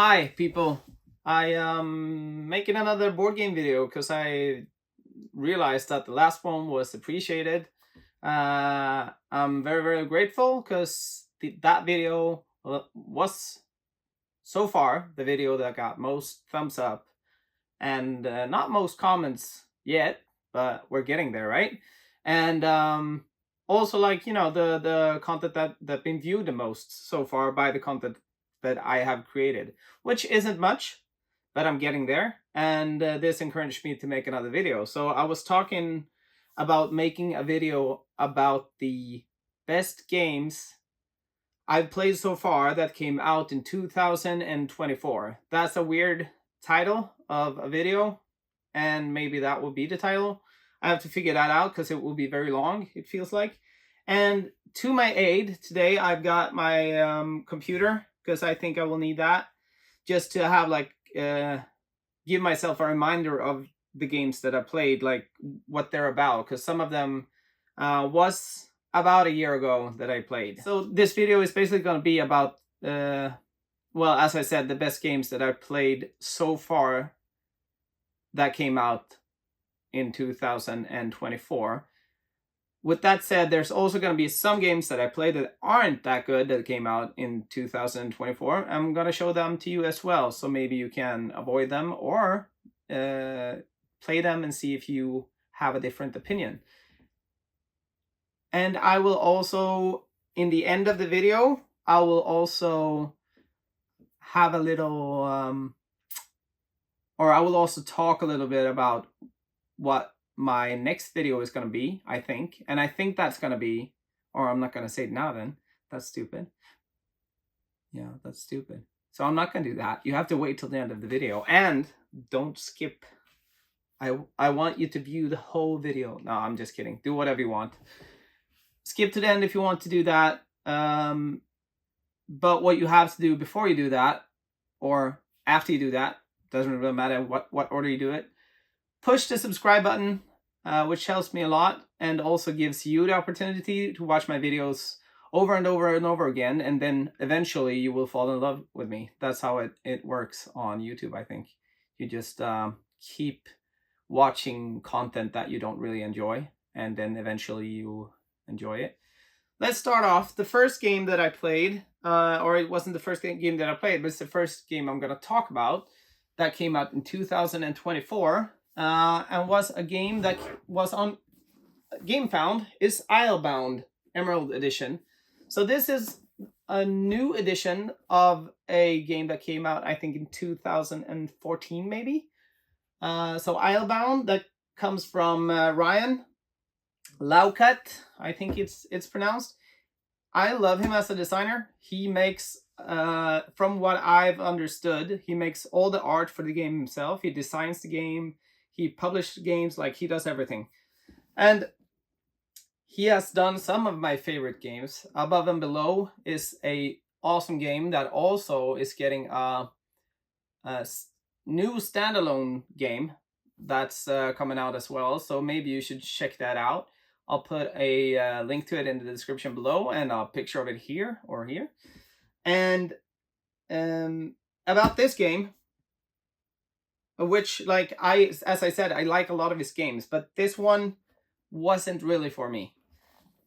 Hi people, I am making another board game video because I realized that the last one was appreciated. I'm very grateful because that video was so far the video that got most thumbs up and not most comments yet, but we're getting there, right? And also, like, the content that been viewed the most so far by the content that I have created, which isn't much, but I'm getting there. And this encouraged me to make another video. So I was talking about making a video about the best games I've played so far that came out in 2024. That's a weird title of a video, and maybe that will be the title. I have to figure that out because it will be very long, it feels like. And to my aid today, I've got my computer because I think I will need that just to have give myself a reminder of the games that I played, like what they're about, because some of them was about a year ago that I played. So this video is basically going to be about, well, as I said, the best games that I've played so far that came out in 2024. With that said, there's also going to be some games that I played that aren't that good that came out in 2024. I'm going to show them to you as well, so maybe you can avoid them or play them and see if you have a different opinion. And I will also, in the end of the video, I will also have a little, or I will also talk a little bit about what my next video is going to be, I think. And I think that's going to be, or I'm not going to say it now then. That's stupid. Yeah, that's stupid. So I'm not going to do that. You have to wait till the end of the video. And don't skip. I want you to view the whole video. No, I'm just kidding. Do whatever you want. Skip to the end if you want to do that. But what you have to do before you do that, or after you do that, doesn't really matter what order you do it, push the subscribe button, which helps me a lot and also gives you the opportunity to watch my videos over and over and over again, and then eventually you will fall in love with me. That's how it works on YouTube, I think. You just keep watching content that you don't really enjoy, and then eventually you enjoy it. Let's start off. The first game that I played, or it wasn't the first game that I played, but it's the first game I'm going to talk about, that came out in 2024, and was a game that was on GameFound, is Islebound Emerald Edition. So this is a new edition of a game that came out, I think, in 2014, maybe. So Islebound, that comes from Ryan Laukat, I think it's pronounced. I love him as a designer. He makes, from what I've understood, he makes all the art for the game himself. He designs the game. He publishes games, like he does everything. And he has done some of my favorite games. Above and Below is a awesome game that also is getting a new standalone game that's coming out as well. So maybe you should check that out. I'll put a link to it in the description below and a picture of it here or here. And about this game, which, like, as I said, I like a lot of his games, but this one wasn't really for me.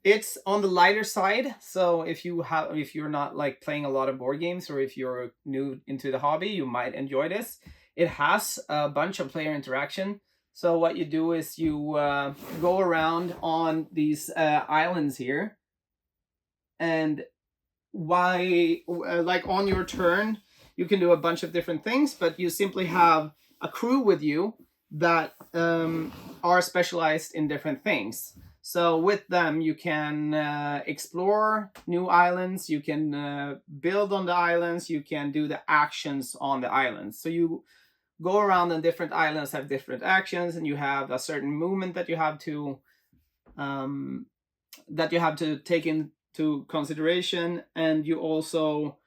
It's on the lighter side, so if you're not like playing a lot of board games, or if you're new into the hobby, you might enjoy this. It has a bunch of player interaction. So what you do is you go around on these islands here, and like on your turn, you can do a bunch of different things, but you simply have a crew with you that are specialized in different things. So with them, you can explore new islands, you can build on the islands, you can do the actions on the islands. So you go around, and different islands have different actions, and you have a certain movement that you have to take into consideration, and you also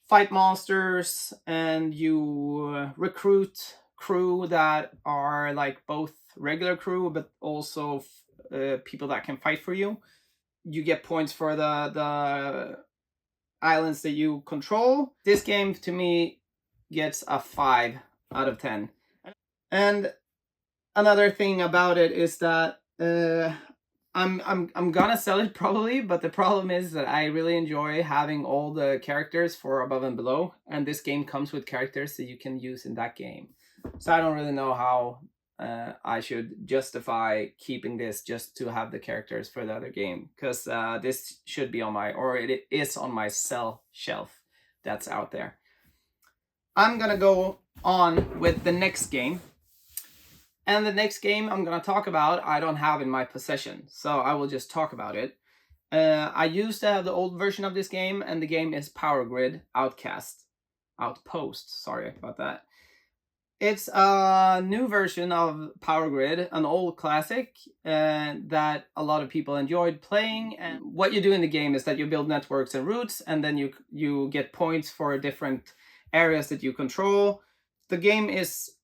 fight monsters, and you recruit crew that are like both regular crew but also people that can fight for you. You get points for the islands that you control. This game, to me, gets a 5 out of 10. And another thing about it is that I'm gonna sell it probably, but the problem is that I really enjoy having all the characters for above and below, and this game comes with characters that you can use in that game. So I don't really know how I should justify keeping this just to have the characters for the other game, because this should be on my, or it is on my sell shelf that's out there. I'm gonna go on with the next game. And the next game I'm going to talk about, I don't have in my possession, so I will just talk about it. I used to have the old version of this game, and the game is Power Grid Outpost. Sorry about that. It's a new version of Power Grid, an old classic that a lot of people enjoyed playing. And what you do in the game is that you build networks and routes, and then you get points for different areas that you control. The game is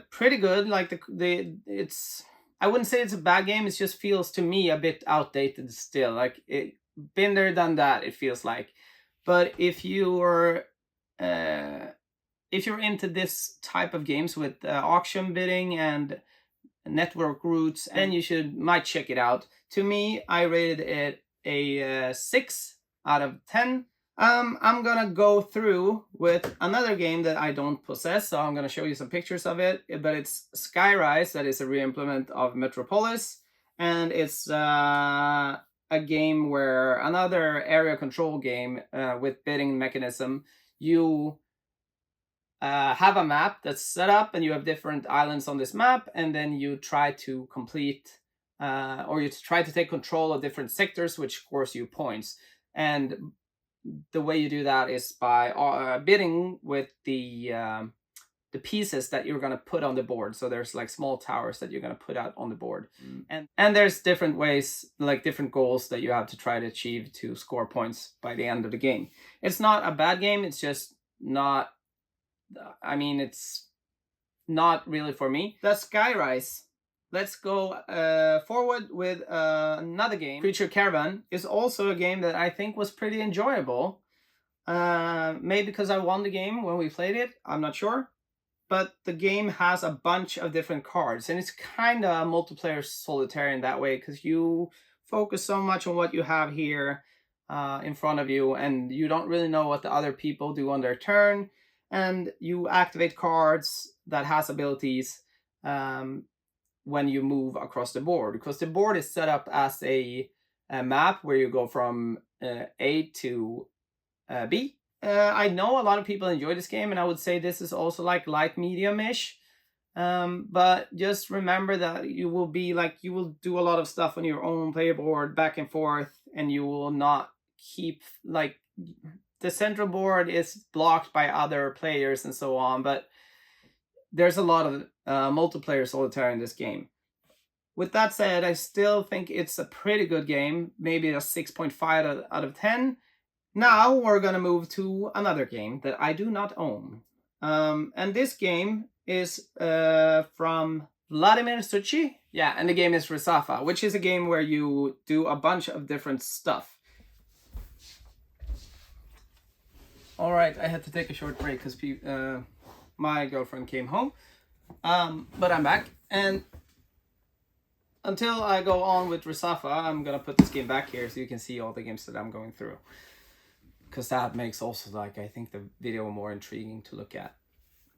pretty good. Like it's, I wouldn't say it's a bad game. It just feels to me a bit outdated still. Like it been there, done that. It feels like, but if you're into this type of games with auction bidding and network routes, then you might check it out. To me, I rated it a 6 out of 10. I'm gonna go through with another game that I don't possess, so I'm gonna show you some pictures of it, but it's Skyrise, that is a re-implement of Metropolis, and it's a game where, another area control game with bidding mechanism. You have a map that's set up, and you have different islands on this map, and then you try to complete, or you try to take control of different sectors, which scores you points. And the way you do that is by bidding with the pieces that you're going to put on the board. So there's like small towers that you're going to put out on the board. And there's different ways, like different goals that you have to try to achieve to score points by the end of the game. It's not a bad game. It's just not, I mean, it's not really for me. The Skyrise. Let's go forward with another game. Creature Caravan is also a game that I think was pretty enjoyable. Maybe because I won the game when we played it, I'm not sure. But the game has a bunch of different cards, and it's kind of multiplayer solitaire in that way, because you focus so much on what you have here in front of you, and you don't really know what the other people do on their turn. And you activate cards that has abilities when you move across the board, because the board is set up as a map where you go from A to B. I know a lot of people enjoy this game, and I would say this is also like light medium-ish. But just remember that you will do a lot of stuff on your own playboard back and forth, and you will not keep, like, the central board is blocked by other players and so on, but there's a lot of multiplayer solitaire in this game. With that said, I still think it's a pretty good game, maybe a 6.5 out of 10. Now we're gonna move to another game that I do not own. And this game is from Vladimír Suchý. Yeah, and the game is Resafa, which is a game where you do a bunch of different stuff. Alright, I had to take a short break because my girlfriend came home. But I'm back, and until I go on with Resafa, I'm gonna put this game back here so you can see all the games that I'm going through, because that makes also, like, I think the video more intriguing to look at,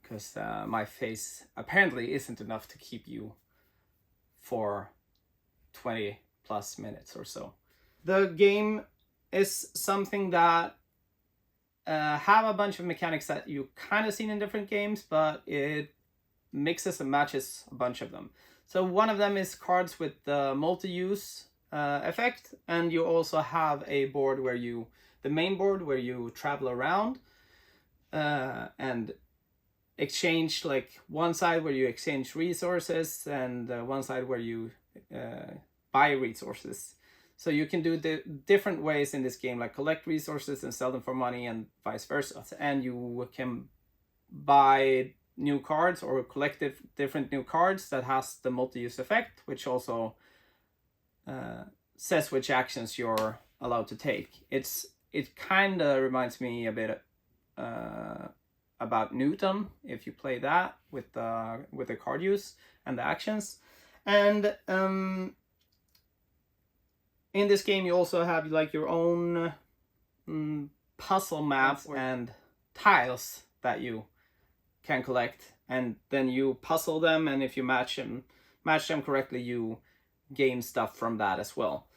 because my face apparently isn't enough to keep you for 20 plus minutes or so. The game is something that have a bunch of mechanics that you kind of seen in different games, but it mixes and matches a bunch of them. So one of them is cards with the multi-use effect, and you also have a board where the main board where you travel around and exchange, like one side where you exchange resources, and one side where you buy resources. So you can do the different ways in this game, like collect resources and sell them for money, and vice versa. And you can buy new cards or collect different new cards that has the multi-use effect, which also says which actions you're allowed to take. It kind of reminds me a bit about Newton if you play that with the card use and the actions. And in this game you also have like your own puzzle maps and tiles that you can collect, and then you puzzle them, and if you match them correctly, you gain stuff from that as well.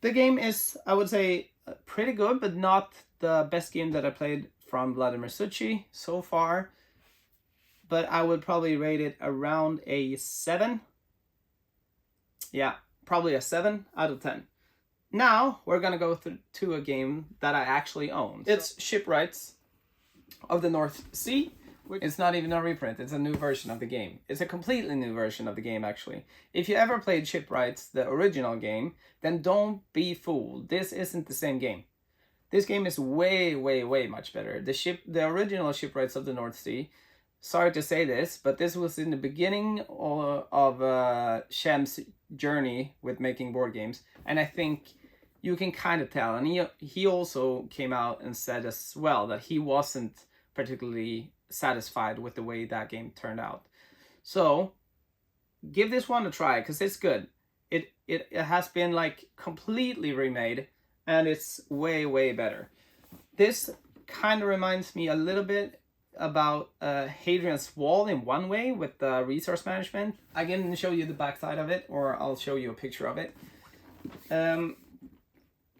The game is, I would say, pretty good, but not the best game that I played from Vladimír Suchý so far. But I would probably rate it around a 7. Yeah, probably a 7 out of 10. Now we're gonna go to a game that I actually own. It's Shipwrights of the North Sea. It's not even a reprint, it's a new version of the game. It's a completely new version of the game, actually. If you ever played Shipwrights, the original game, then don't be fooled. This isn't the same game. This game is way, way, way much better. The original Shipwrights of the North Sea, sorry to say this, but this was in the beginning of Shem's journey with making board games. And I think you can kind of tell. And he also came out and said as well that he wasn't particularly satisfied with the way that game turned out. So give this one a try, because it's good. It has been like completely remade, and it's way, way better. This kind of reminds me a little bit about Hadrian's Wall in one way with the resource management. I can show you the backside of it, or I'll show you a picture of it.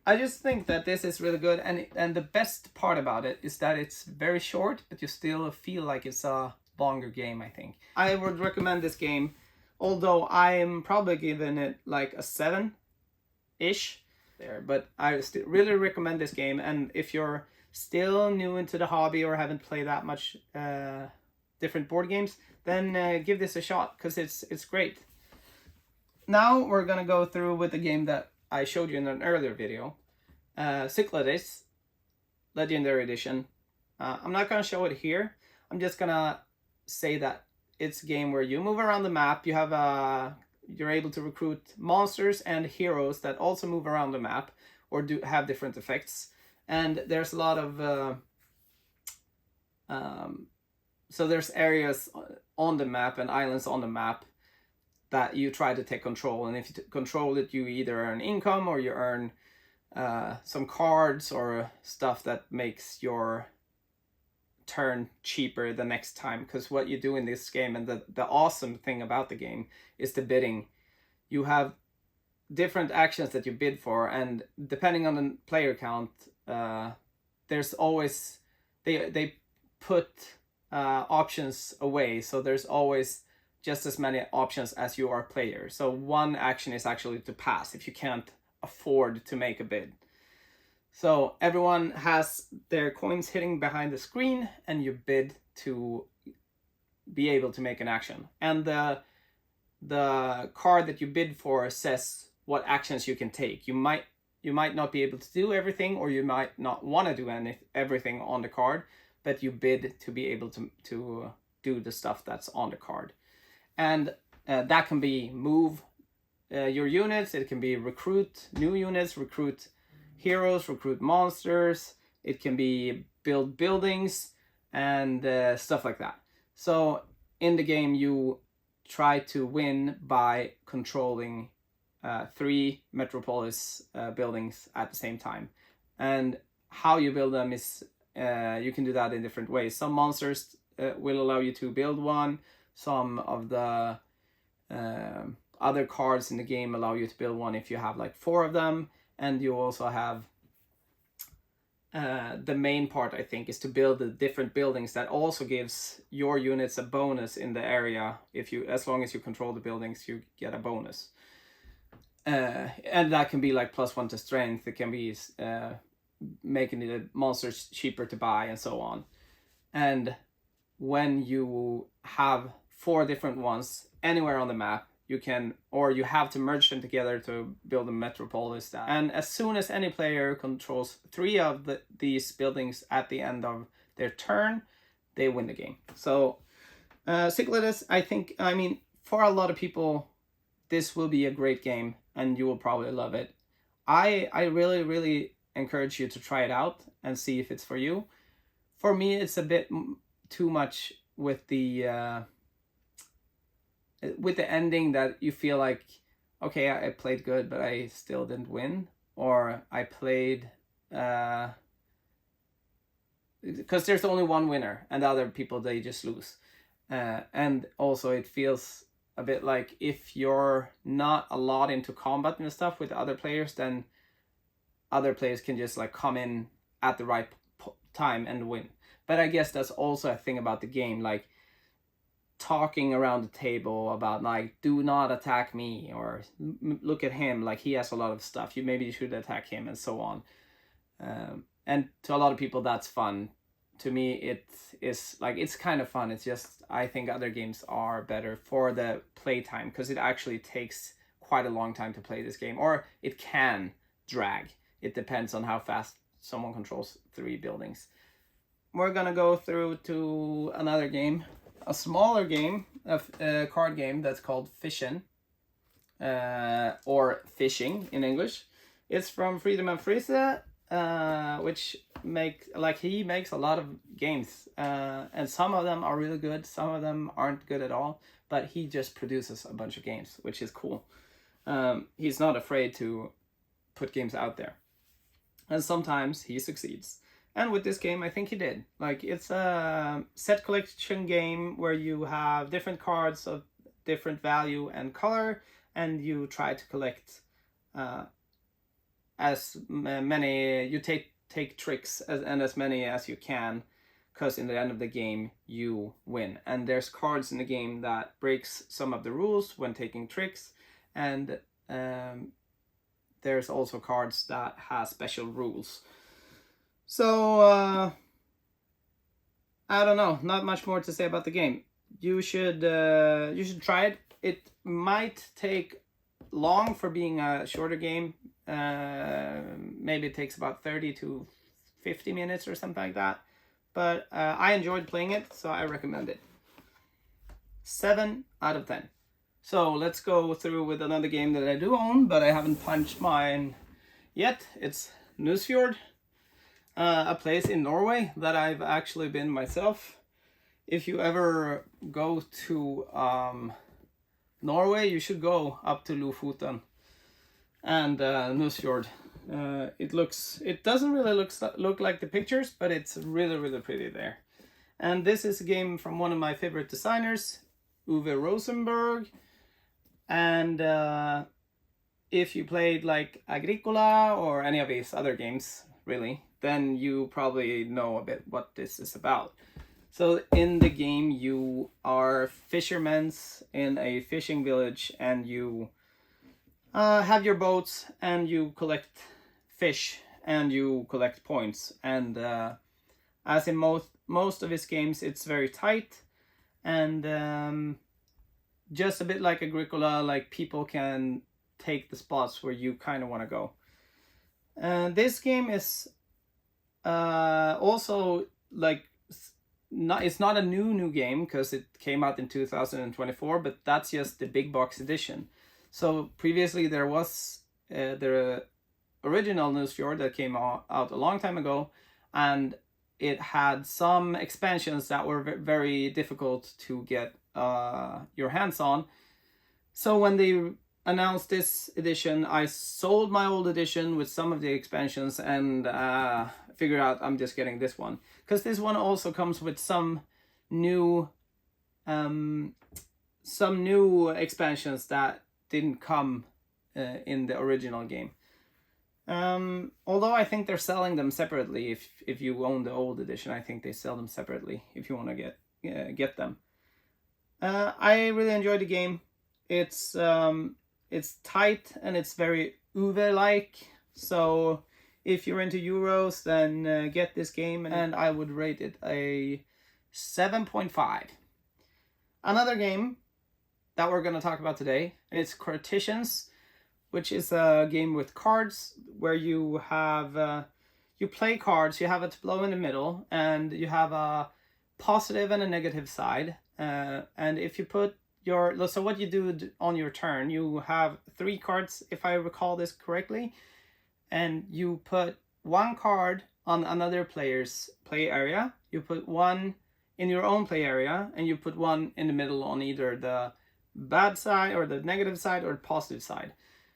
I just think that this is really good, and the best part about it is that it's very short, but you still feel like it's a longer game, I think. I would recommend this game, although I'm probably giving it like a 7-ish there, but I still really recommend this game. And if you're still new into the hobby or haven't played that much different board games, then give this a shot, because it's great. Now we're gonna go through with the game that I showed you in an earlier video, Cyclades, Legendary Edition. I'm not gonna show it here. I'm just gonna say that it's a game where you move around the map. You have you're able to recruit monsters and heroes that also move around the map or have different effects. And there's a lot of so there's areas on the map and islands on the map that you try to take control, and if you control it, you either earn income or you earn some cards or stuff that makes your turn cheaper the next time. Because what you do in this game, and the awesome thing about the game, is the bidding. You have different actions that you bid for, and depending on the player count, there's always they put options away, so there's always just as many options as you are player. So one action is actually to pass if you can't afford to make a bid. So everyone has their coins hitting behind the screen, and you bid to be able to make an action. And the card that you bid for says what actions you can take. You might not be able to do everything, or you might not want to do everything on the card, but you bid to be able to do the stuff that's on the card. And that can be move your units, it can be recruit new units, recruit heroes, recruit monsters, it can be build buildings, and stuff like that. So in the game you try to win by controlling 3 metropolis buildings at the same time. And how you build them is you can do that in different ways. Some monsters will allow you to build one. Some of the other cards in the game allow you to build one if you have like 4 of them. And you also have the main part, I think, is to build the different buildings that also gives your units a bonus in the area. As long as you control the buildings, you get a bonus. And that can be like +1 to strength. It can be making the monsters cheaper to buy, and so on. And when you have 4 different ones anywhere on the map, you have to merge them together to build a metropolis. And as soon as any player controls 3 of these buildings at the end of their turn, they win the game. So Cyclades, I mean, for a lot of people, this will be a great game, and you will probably love it. I really, really encourage you to try it out and see if it's for you. for me, it's a bit too much with the ending that you feel like, okay, I played good, but I still didn't win, or I played because there's only one winner and the other people, they just lose. And also it feels a bit like if you're not a lot into combat and stuff with other players, then other players can just like come in at the right time and win. But I guess that's also a thing about the game, like talking around the table about like, do not attack me, or look at him, like he has a lot of stuff, maybe you should attack him, and so on. And to a lot of people that's fun. To me, it is like, it's kind of fun. It's just, I think other games are better for the playtime, because it actually takes quite a long time to play this game, or it can drag. It depends on how fast someone controls 3 buildings. We're gonna go through to another game, a smaller game, a card game that's called Fission, or Fishing in English. It's from Friedemann Friese, which he makes a lot of games, and some of them are really good, some of them aren't good at all, but he just produces a bunch of games, which is cool. He's not afraid to put games out there, and sometimes he succeeds. And with this game, I think he did. Like, it's a set collection game where you have different cards of different value and color, and you try to collect as many, you take tricks and as many as you can, because in the end of the game you win. And there's cards in the game that breaks some of the rules when taking tricks, and there's also cards that have special rules. So I don't know, not much more to say about the game. You should try it. It might take long for being a shorter game. Maybe it takes about 30 to 50 minutes or something like that, but I enjoyed playing it, so I recommend it. 7 out of 10. So let's go through with another game that I do own, but I haven't punched mine yet. It's Nusfjord, a place in Norway that I've actually been myself. If you ever go to Norway, you should go up to Lofoten and Nusfjord. It doesn't really look like the pictures, but it's really, really pretty there. And this is a game from one of my favorite designers, Uwe Rosenberg. And if you played like Agricola or any of his other games, really, then you probably know a bit what this is about. So in the game, you are fishermen in a fishing village, and you have your boats, and you collect fish, and you collect points. And as in most of his games, it's very tight, and just a bit like Agricola, like people can take the spots where you kind of want to go. And this game is also like, it's not a new game, because it came out in 2024, but that's just the big box edition. So previously there was the original Nusfjord that came out a long time ago, and it had some expansions that were very difficult to get your hands on. So when they announced this edition, I sold my old edition with some of the expansions, and figured out I'm just getting this one, because this one also comes with some new expansions that didn't come in the original game. Although I think they're selling them separately. If you own the old edition, I think they sell them separately if you want to get them. I really enjoyed the game. It's tight, and it's very Uwe-like. So if you're into Euros, then get this game, and I would rate it a 7.5. Another game that we're going to talk about today, it's Cartesians, which is a game with cards where you have you play cards. You have a tableau in the middle, and you have a positive and a negative side. And if you put so what you do on your turn, you have 3 cards, if I recall this correctly, and you put 1 card on another player's play area. You put one in your own play area, and you put one in the middle on either the bad side or the negative side or the positive side.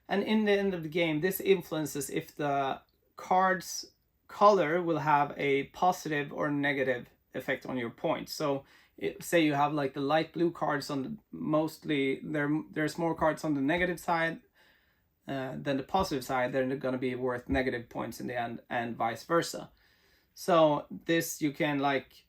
And in the end of the game, this influences if the card's color will have a positive or negative effect on your points. So say you have like the light blue cards on the, mostly there's more cards on the negative side than the positive side, they're going to be worth negative points in the end, and vice versa. So this you can like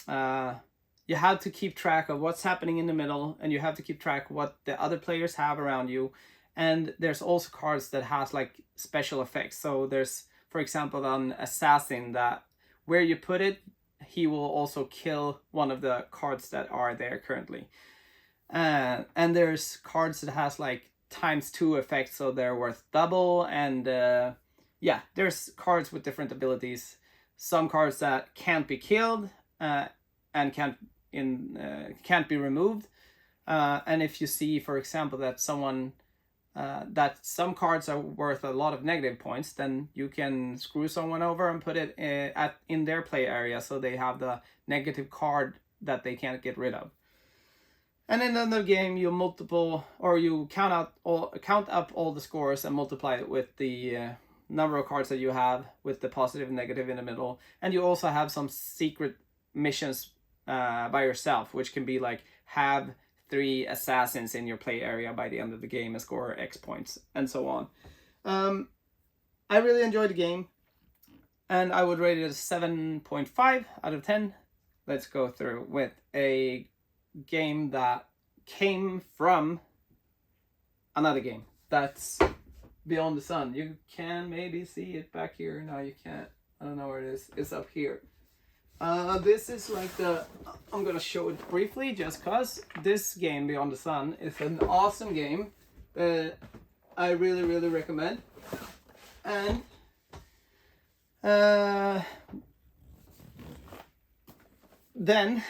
you have to keep track of what's happening in the middle, and you have to keep track of what the other players have around you. And there's also cards that has like special effects. So there's, for example, an assassin that where you put it, he will also kill one of the cards that are there currently. And there's cards that has like ×2 effects, so they're worth double. And yeah, there's cards with different abilities. Some cards that can't be killed and can't be removed. And if you see, for example, that that some cards are worth a lot of negative points, then you can screw someone over and put it in their play area, so they have the negative card that they can't get rid of. And in another game, you count up all the scores and multiply it with the number of cards that you have, with the positive and negative in the middle. And you also have some secret missions by yourself, which can be like have 3 assassins in your play area by the end of the game and score X points, and so on. I really enjoyed the game, and I would rate it a 7.5 out of 10. Let's go through with a game that came from another game. That's Beyond the Sun. You can maybe see it back here. No, you can't. I don't know where it is. It's up here. This is like I'm gonna show it briefly just cause this game, Beyond the Sun, is an awesome game that I really, really recommend. And then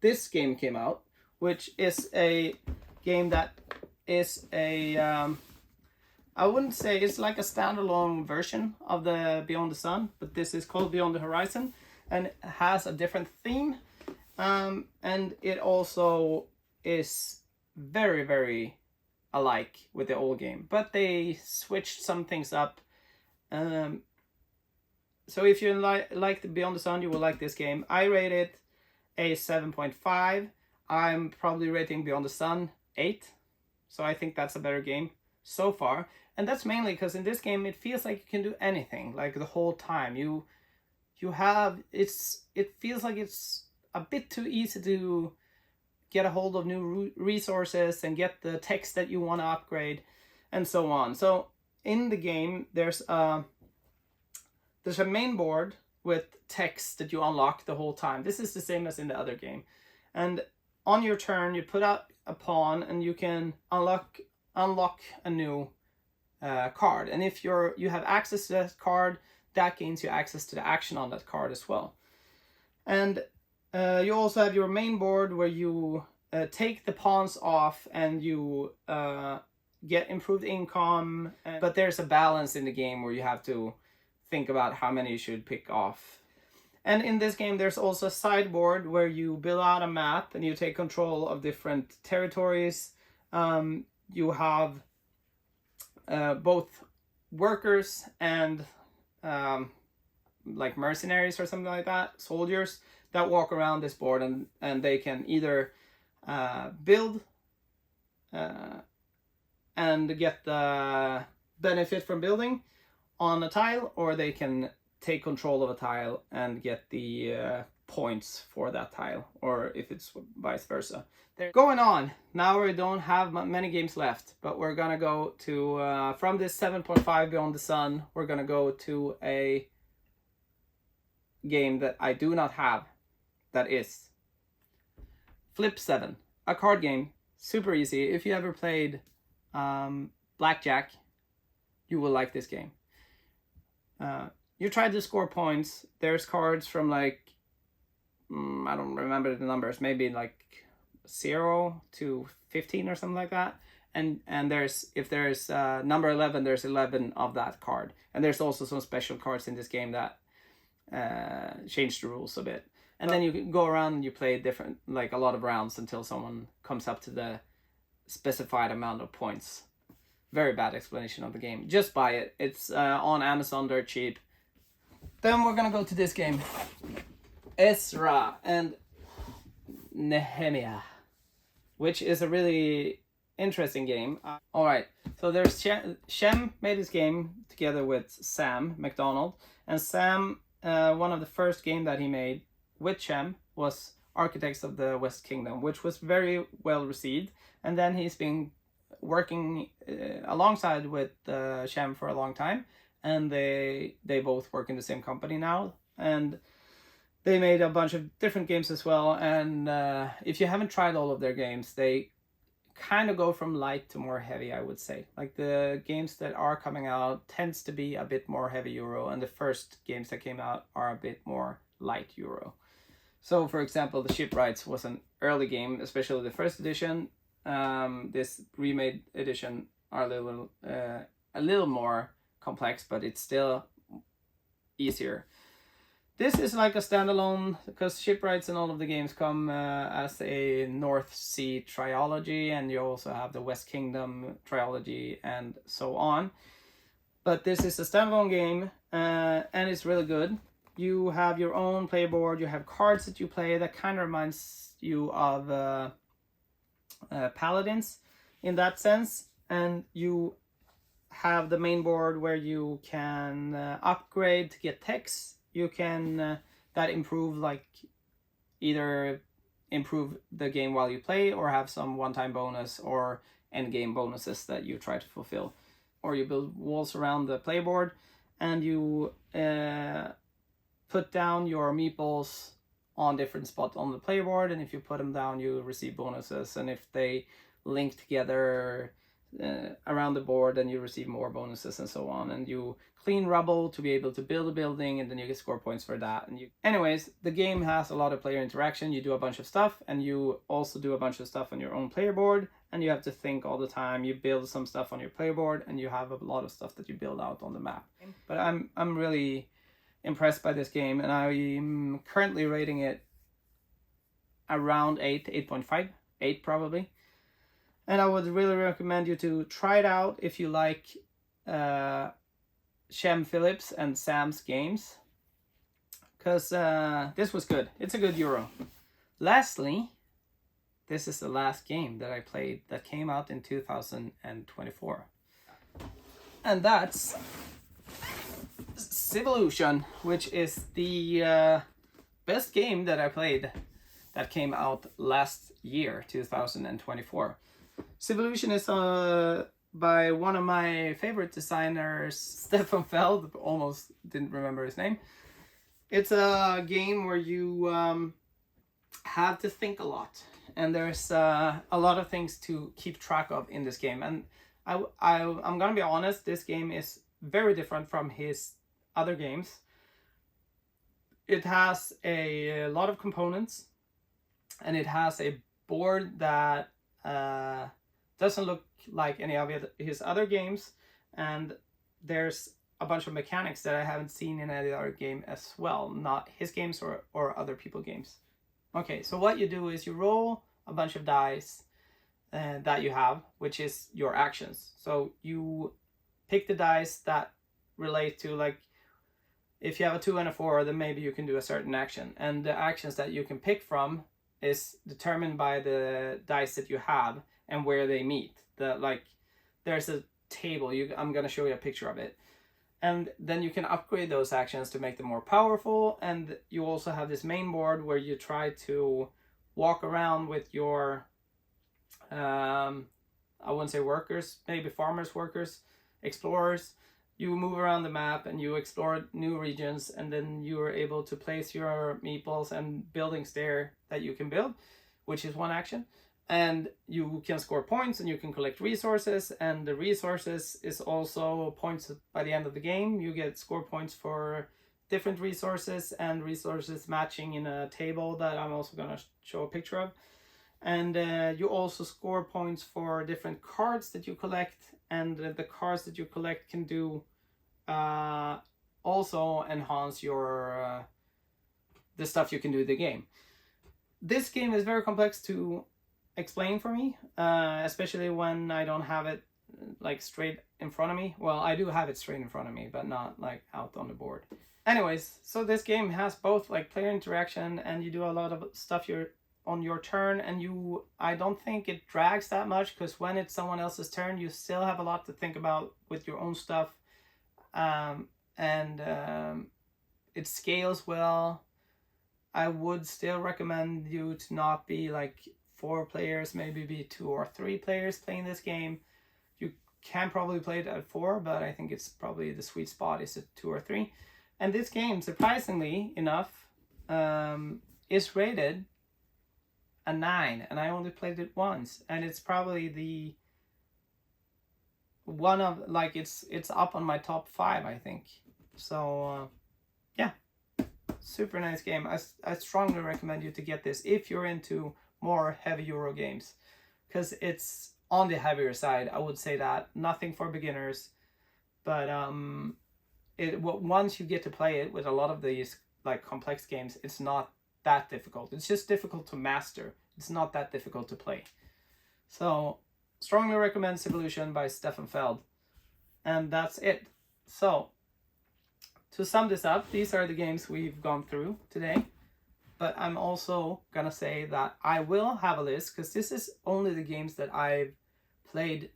this game came out, which is a game that is a I wouldn't say it's like a standalone version of the Beyond the Sun, but this is called Beyond the Horizon, and it has a different theme, and it also is very, very alike with the old game, but they switched some things up. So if you like the Beyond the Sun, you will like this game. I rate it a 7.5. I'm probably rating Beyond the Sun 8, so I think that's a better game so far. And that's mainly because in this game it feels like you can do anything, like the whole time. It feels like it's a bit too easy to get a hold of new resources and get the text that you want to upgrade, and so on. So in the game there's a main board with text that you unlock the whole time. This is the same as in the other game. And on your turn you put out a pawn and you can unlock a new card. And if you have access to that card, that gains you access to the action on that card as well. And you also have your main board where you take the pawns off and you get improved income. But there's a balance in the game where you have to think about how many you should pick off. And in this game there's also a sideboard where you build out a map and you take control of different territories. You have both workers and like mercenaries or something like that, soldiers that walk around this board, and they can either build and get the benefit from building on a tile, or they can take control of a tile and get the points for that tile, or if it's vice versa. Going on, now we don't have many games left, but we're gonna go to from this 7.5 Beyond the Sun, we're gonna go to a game that I do not have, that is Flip 7, a card game, super easy. If you ever played Blackjack, you will like this game. You try to score points. There's cards from like I don't remember the numbers, maybe like 0 to 15 or something like that. And if there's number 11, there's 11 of that card. And there's also some special cards in this game that change the rules a bit. And then you go around and you play different, like a lot of rounds until someone comes up to the specified amount of points. Very bad explanation of the game. Just buy it. It's on Amazon, dirt cheap. Then we're gonna go to this game. Ezra and Nehemiah, which is a really interesting game. Alright, so there's Shem made this game together with Sam McDonald. And Sam, one of the first game that he made with Shem was Architects of the West Kingdom, which was very well received. And then he's been working alongside with Shem for a long time, and they both work in the same company now, and they made a bunch of different games as well. And if you haven't tried all of their games, they kind of go from light to more heavy, I would say. Like the games that are coming out tends to be a bit more heavy Euro, and the first games that came out are a bit more light Euro. So for example, the Shipwrights was an early game, especially the first edition. This remade edition are a little more complex, but it's still easier. This is like a standalone, because Shipwrights and all of the games come as a North Sea trilogy, and you also have the West Kingdom trilogy and so on. But this is a standalone game, and it's really good. You have your own playboard, you have cards that you play that kind of reminds you of Paladins in that sense, and you have the main board where you can upgrade to get techs. You can that improve, like either improve the game while you play, or have some one-time bonus or end game bonuses that you try to fulfill. Or you build walls around the playboard, and you put down your meeples on different spots on the playboard, and if you put them down you receive bonuses, and if they link together around the board then you receive more bonuses and so on. And you clean rubble to be able to build a building, and then you get score points for that. And anyways, the game has a lot of player interaction. You do a bunch of stuff, and you also do a bunch of stuff on your own player board, and you have to think all the time. You build some stuff on your player board, and you have a lot of stuff that you build out on the map. But I'm really impressed by this game, and I'm currently rating it around 8.5, 8 probably. And I would really recommend you to try it out if you like Shem, Phillips and Sam's games, because this was good. It's a good Euro. Lastly, this is the last game that I played that came out in 2024, and that's Civilization, which is the best game that I played that came out last year, 2024. Civilization is by one of my favorite designers, Stefan Feld. Almost didn't remember his name. It's a game where you have to think a lot, and there's a lot of things to keep track of in this game. And I'm gonna be honest, this game is very different from his other games. It has a lot of components, and it has a board that doesn't look like any of his other games, and there's a bunch of mechanics that I haven't seen in any other game as well, not his games or other people's games. Okay, so what you do is you roll a bunch of dice that you have, which is your actions. So you pick the dice that relate to, like, if you have a 2 and a 4, then maybe you can do a certain action, and the actions that you can pick from is determined by the dice that you have and where they meet. There's a table. I'm gonna show you a picture of it, and then you can upgrade those actions to make them more powerful. And you also have this main board where you try to walk around with your I wouldn't say workers, maybe farmers, workers, explorers. You move around the map and you explore new regions, and then you are able to place your meeples and buildings there that you can build, which is one action. And you can score points, and you can collect resources, and the resources is also points by the end of the game. You get score points for different resources, and resources matching in a table that I'm also going to show a picture of. And you also score points for different cards that you collect, and the cards that you collect can do also enhance your the stuff you can do in the game. This game is very complex to explain for me, especially when I don't have it like straight in front of me. Well, I do have it straight in front of me, but not like out on the board. Anyways, so this game has both like player interaction, and you do a lot of stuff on your turn, and I don't think it drags that much, because when it's someone else's turn, you still have a lot to think about with your own stuff, and it scales well. I would still recommend you to not be like 4 players, maybe be 2 or 3 players playing this game. You can probably play it at 4, but I think it's probably the sweet spot is at 2 or 3. And this game, surprisingly enough, is rated a 9, and I only played it once, and it's probably the one of like it's up on my top 5, I think. So yeah, super nice game. I strongly recommend you to get this if you're into more heavy Euro games, because it's on the heavier side. I would say that nothing for beginners, but once you get to play it with a lot of these like complex games, it's not that difficult. It's just difficult to master. It's not that difficult to play. So strongly recommend Civolution by Stefan Feld. And that's it. So to sum this up, these are the games we've gone through today. But I'm also gonna say that I will have a list, because this is only the games that I've played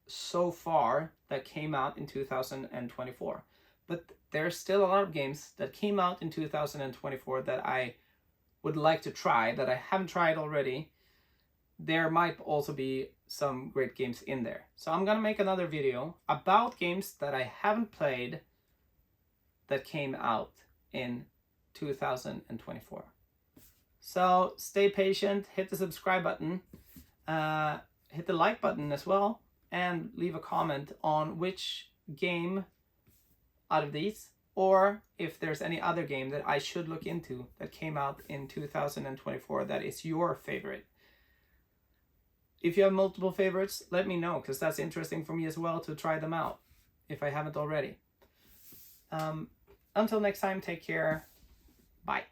so far that came out in 2024. But there's still a lot of games that came out in 2024 that I would like to try, that I haven't tried already. There might also be some great games in there. So I'm gonna make another video about games that I haven't played that came out in 2024. So stay patient, hit the subscribe button, hit the like button as well, and leave a comment on which game out of these, or if there's any other game that I should look into that came out in 2024 that is your favorite. If you have multiple favorites, let me know, because that's interesting for me as well to try them out if I haven't already. Until next time, take care. Bye.